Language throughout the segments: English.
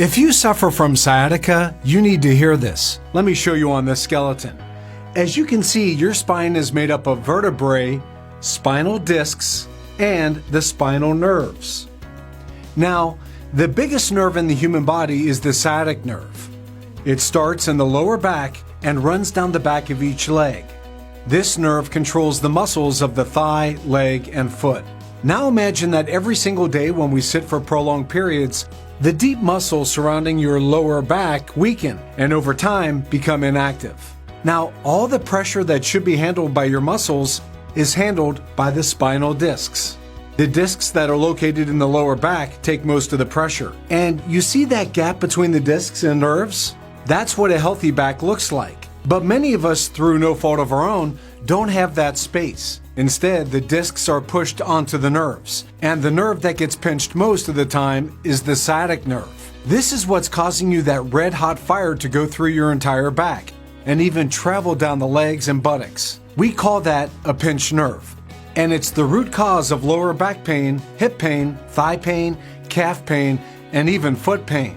If you suffer from sciatica, you need to hear this. Let me show you on this skeleton. As you can see, your spine is made up of vertebrae, spinal discs, and the spinal nerves. Now, the biggest nerve in the human body is the sciatic nerve. It starts in the lower back and runs down the back of each leg. This nerve controls the muscles of the thigh, leg, and foot. Now imagine that every single day when we sit for prolonged periods, the deep muscles surrounding your lower back weaken and over time become inactive. Now, all the pressure that should be handled by your muscles is handled by the spinal discs. The discs that are located in the lower back take most of the pressure. And you see that gap between the discs and nerves? That's what a healthy back looks like. But many of us, through no fault of our own, don't have that space. Instead, the discs are pushed onto the nerves, and the nerve that gets pinched most of the time is the sciatic nerve. This is what's causing you that red-hot fire to go through your entire back, and even travel down the legs and buttocks. We call that a pinched nerve, and it's the root cause of lower back pain, hip pain, thigh pain, calf pain, and even foot pain.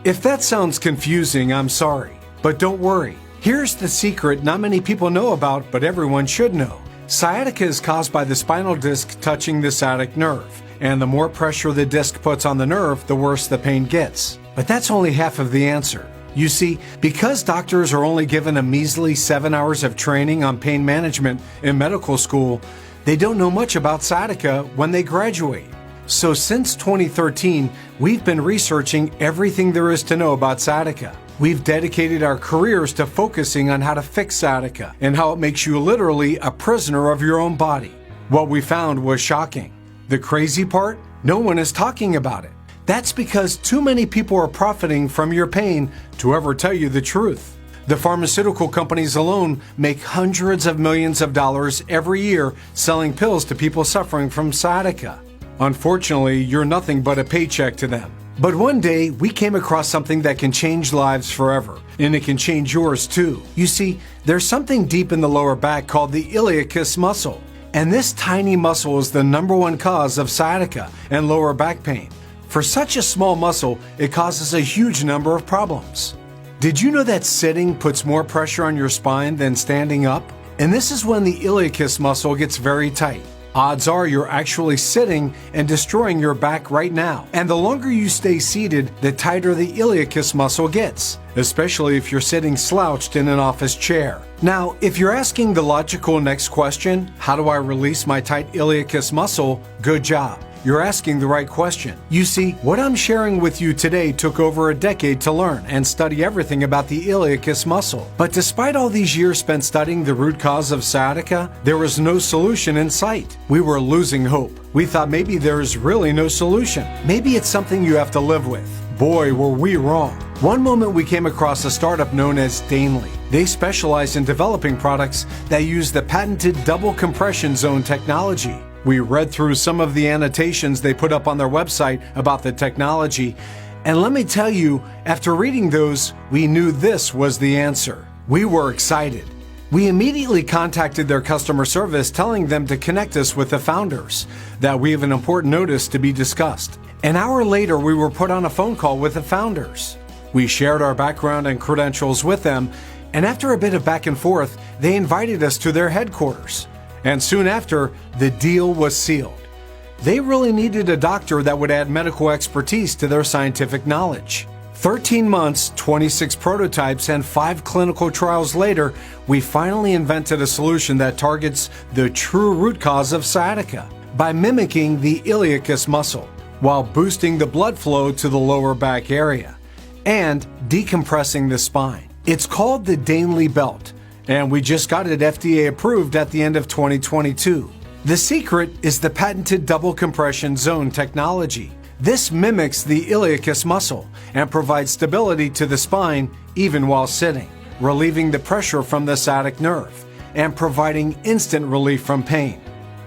If that sounds confusing, I'm sorry, but don't worry. Here's the secret not many people know about, but everyone should know. Sciatica is caused by the spinal disc touching the sciatic nerve, and the more pressure the disc puts on the nerve, the worse the pain gets. But that's only half of the answer. You see, because doctors are only given a measly 7 hours of training on pain management in medical school, they don't know much about sciatica when they graduate. So since 2013, we've been researching everything there is to know about sciatica. We've dedicated our careers to focusing on how to fix sciatica and how it makes you literally a prisoner of your own body. What we found was shocking. The crazy part? No one is talking about it. That's because too many people are profiting from your pain to ever tell you the truth. The pharmaceutical companies alone make hundreds of millions of dollars every year selling pills to people suffering from sciatica. Unfortunately, you're nothing but a paycheck to them. But one day, we came across something that can change lives forever, and it can change yours too. You see, there's something deep in the lower back called the iliacus muscle, and this tiny muscle is the #1 cause of sciatica and lower back pain. For such a small muscle, it causes a huge number of problems. Did you know that sitting puts more pressure on your spine than standing up? And this is when the iliacus muscle gets very tight. Odds are you're actually sitting and destroying your back right now. And the longer you stay seated, the tighter the iliacus muscle gets, especially if you're sitting slouched in an office chair. Now, if you're asking the logical next question, how do I release my tight iliacus muscle? Good job. You're asking the right question. You see, what I'm sharing with you today took over a decade to learn and study everything about the iliacus muscle. But despite all these years spent studying the root cause of sciatica, there was no solution in sight. We were losing hope. We thought maybe there is really no solution. Maybe it's something you have to live with. Boy, were we wrong. One moment we came across a startup known as Dainly. They specialize in developing products that use the patented double compression zone technology. We read through some of the annotations they put up on their website about the technology, and let me tell you, after reading those, we knew this was the answer. We were excited. We immediately contacted their customer service telling them to connect us with the founders, that we have an important notice to be discussed. An hour later, we were put on a phone call with the founders. We shared our background and credentials with them, and after a bit of back and forth, they invited us to their headquarters. And soon after, the deal was sealed. They really needed a doctor that would add medical expertise to their scientific knowledge. 13 months, 26 prototypes, and 5 clinical trials later, we finally invented a solution that targets the true root cause of sciatica by mimicking the iliacus muscle while boosting the blood flow to the lower back area and decompressing the spine. It's called the Dainly Belt, and we just got it FDA approved at the end of 2022. The secret is the patented double compression zone technology. This mimics the iliacus muscle and provides stability to the spine even while sitting, relieving the pressure from the sciatic nerve and providing instant relief from pain.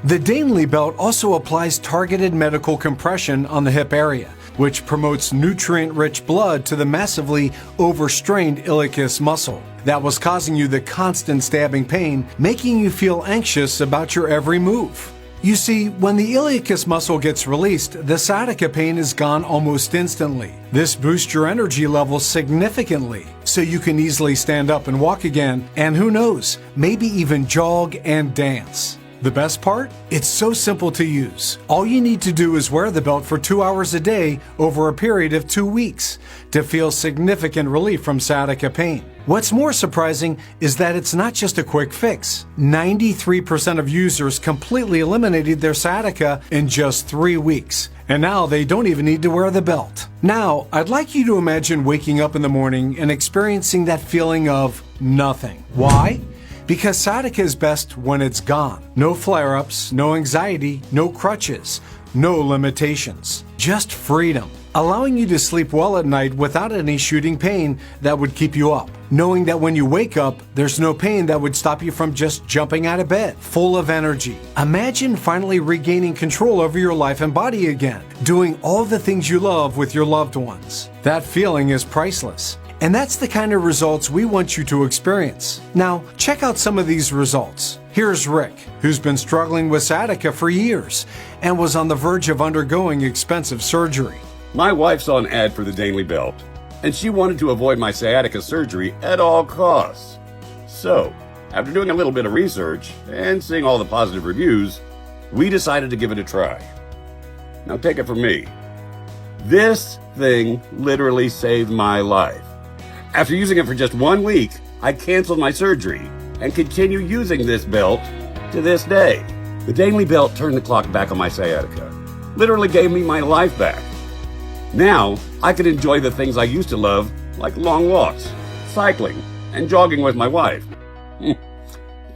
The Dainly Belt also applies targeted medical compression on the hip area, which promotes nutrient-rich blood to the massively overstrained iliacus muscle that was causing you the constant stabbing pain, making you feel anxious about your every move. You see, when the iliacus muscle gets released, the sciatica pain is gone almost instantly. This boosts your energy levels significantly, so you can easily stand up and walk again, and who knows, maybe even jog and dance. The best part? It's so simple to use. All you need to do is wear the belt for 2 hours a day over a period of 2 weeks to feel significant relief from sciatica pain. What's more surprising is that it's not just a quick fix. 93% of users completely eliminated their sciatica in just 3 weeks. And now they don't even need to wear the belt. Now, I'd like you to imagine waking up in the morning and experiencing that feeling of nothing. Why? Because sciatica is best when it's gone. No flare-ups, no anxiety, no crutches, no limitations. Just freedom. Allowing you to sleep well at night without any shooting pain that would keep you up. Knowing that when you wake up, there's no pain that would stop you from just jumping out of bed, full of energy. Imagine finally regaining control over your life and body again, doing all the things you love with your loved ones. That feeling is priceless. And that's the kind of results we want you to experience. Now, check out some of these results. Here's Rick, who's been struggling with sciatica for years and was on the verge of undergoing expensive surgery. My wife saw an ad for the Daily Belt, and she wanted to avoid my sciatica surgery at all costs. So, after doing a little bit of research and seeing all the positive reviews, we decided to give it a try. Now take it from me. This thing literally saved my life. After using it for just 1 week, I canceled my surgery and continue using this belt to this day. The Daily Belt turned the clock back on my sciatica. Literally gave me my life back. Now, I can enjoy the things I used to love, like long walks, cycling, and jogging with my wife.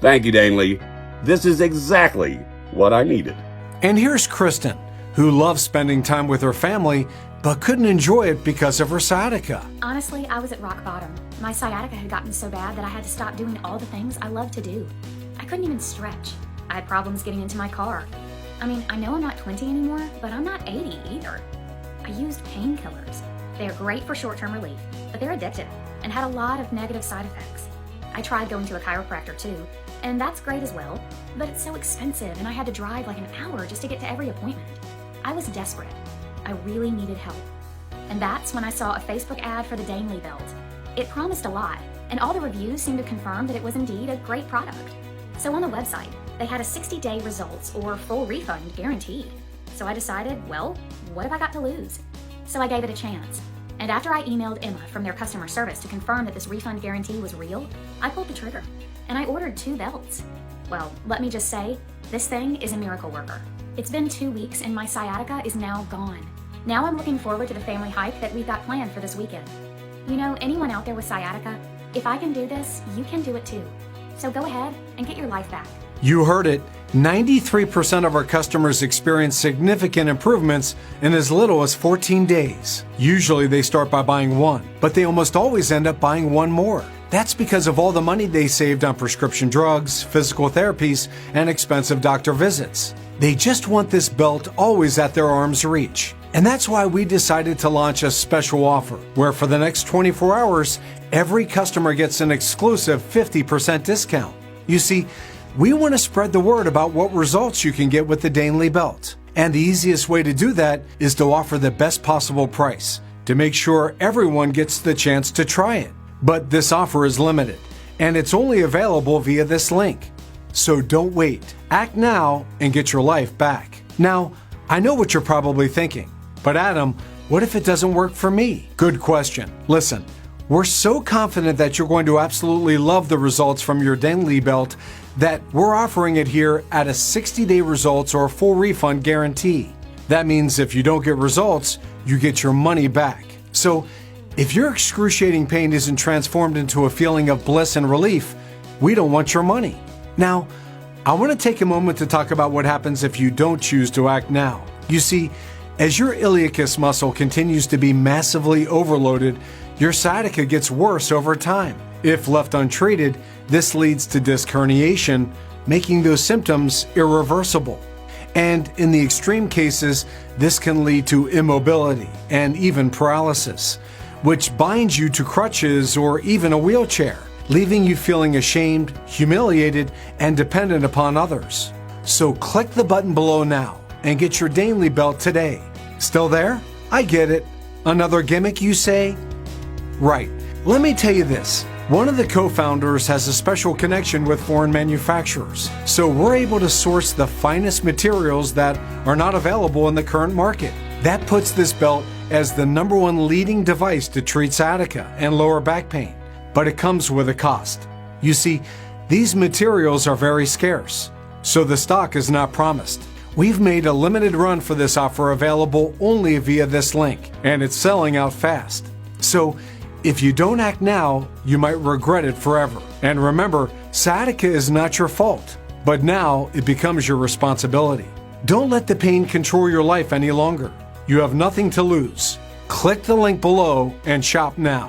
Thank you, Daily. This is exactly what I needed. And here's Kristen, who loves spending time with her family, but couldn't enjoy it because of her sciatica. Honestly, I was at rock bottom. My sciatica had gotten so bad that I had to stop doing all the things I love to do. I couldn't even stretch. I had problems getting into my car. I mean, I know I'm not 20 anymore, but I'm not 80 either. I used painkillers. They are great for short-term relief, but they're addictive and had a lot of negative side effects. I tried going to a chiropractor too, and that's great as well, but it's so expensive and I had to drive like an hour just to get to every appointment. I was desperate. I really needed help. And that's when I saw a Facebook ad for the Daily Belt. It promised a lot, and all the reviews seemed to confirm that it was indeed a great product. So on the website, they had a 60-day results or full refund guaranteed. So I decided, well, what have I got to lose? So I gave it a chance. And after I emailed Emma from their customer service to confirm that this refund guarantee was real, I pulled the trigger, and I ordered 2 belts. Well, let me just say, this thing is a miracle worker. It's been 2 weeks and my sciatica is now gone. Now I'm looking forward to the family hike that we've got planned for this weekend. You know, anyone out there with sciatica, if I can do this, you can do it too. So go ahead and get your life back. You heard it. 93% of our customers experience significant improvements in as little as 14 days. Usually they start by buying one, but they almost always end up buying one more. That's because of all the money they saved on prescription drugs, physical therapies, and expensive doctor visits. They just want this belt always at their arm's reach. And that's why we decided to launch a special offer, where for the next 24 hours, every customer gets an exclusive 50% discount. You see, we want to spread the word about what results you can get with the Daily Belt. And the easiest way to do that is to offer the best possible price, to make sure everyone gets the chance to try it. But this offer is limited, and it's only available via this link. So don't wait. Act now and get your life back. Now, I know what you're probably thinking, but Adam, what if it doesn't work for me? Good question. Listen, we're so confident that you're going to absolutely love the results from your Daily Belt that we're offering it here at a 60-day results or full refund guarantee. That means if you don't get results, you get your money back. So if your excruciating pain isn't transformed into a feeling of bliss and relief, we don't want your money. Now, I want to take a moment to talk about what happens if you don't choose to act now. You see, as your iliacus muscle continues to be massively overloaded, your sciatica gets worse over time. If left untreated, this leads to disc herniation, making those symptoms irreversible. And in the extreme cases, this can lead to immobility and even paralysis, which binds you to crutches or even a wheelchair, leaving you feeling ashamed, humiliated, and dependent upon others. So click the button below now and get your Dainley belt today. Still there? I get it. Another gimmick, you say? Right. Let me tell you this. One of the co-founders has a special connection with foreign manufacturers, so we're able to source the finest materials that are not available in the current market. That puts this belt as the #1 leading device to treat sciatica and lower back pain, but it comes with a cost. You see, these materials are very scarce, so the stock is not promised. We've made a limited run for this offer available only via this link, and it's selling out fast. So, if you don't act now, you might regret it forever. And remember, sciatica is not your fault, but now it becomes your responsibility. Don't let the pain control your life any longer. You have nothing to lose. Click the link below and shop now.